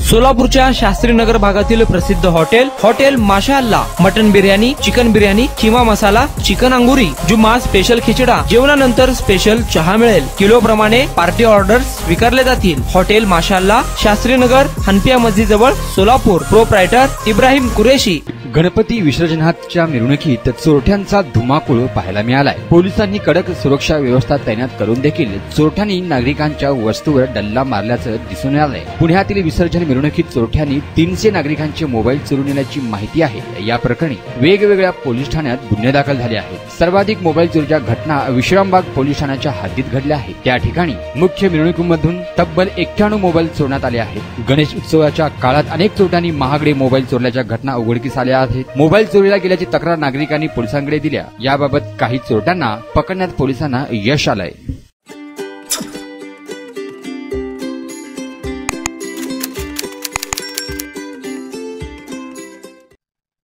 सोलापूरच्या शास्त्रीनगर भागातील प्रसिद्ध hotel Mashallah mutton biryani, chicken biryani, keema masala, chicken अंगुरी, जुम्मा स्पेशल खिचडा, जेवणानंतर स्पेशल चहा मिळेल। किलो प्रमाणे पार्टी ऑर्डर्स स्वीकारले जातील। हॉटेल माशाअल्ला, शास्त्रीनगर, हनपिया मस्जिद जवळ, सोलापूर। प्रोप्रायटर इब्राहिम कुरेशी। गणपती विसर्जनाच्या मिरवणुकीत चोरट्यांचा धुमाकूळ पाहायला मिळालाय। पोलिसांनी कडक सुरक्षा व्यवस्था तैनात करून देखील चोरट्यांनी नागरिकांच्या वस्तूवर डल्ला मारल्याचं दिसून आलंय। पुण्यातील विसर्जन मिरवणुकीत चोरट्यांनी 300 नागरिकांचे मोबाईल चोरून नेल्याची माहिती आहे। या प्रकरणी वेगवेगळ्या पोलीस ठाण्यात गुन्हे दाखल झाले आहेत। सर्वाधिक मोबाईल चोरीच्या घटना विश्रामबाग पोलीस ठाण्याच्या हद्दीत घडल्या आहेत। त्या ठिकाणी मुख्य मिरवणुकीमधून तब्बल 91 मोबाईल चोरण्यात आले आहेत। गणेश उत्सवाच्या काळात अनेक चोरट्यांनी महागडे मोबाईल चोरल्याच्या घटना उघडकीस आल्या आहेत। मोबाईल चोरीला गेल्याची तक्रार नागरिकांनी पोलिसांकडे दिल्या। याबाबत काही चोरट्यांना पकडण्यात पोलिसांना यश आलंय।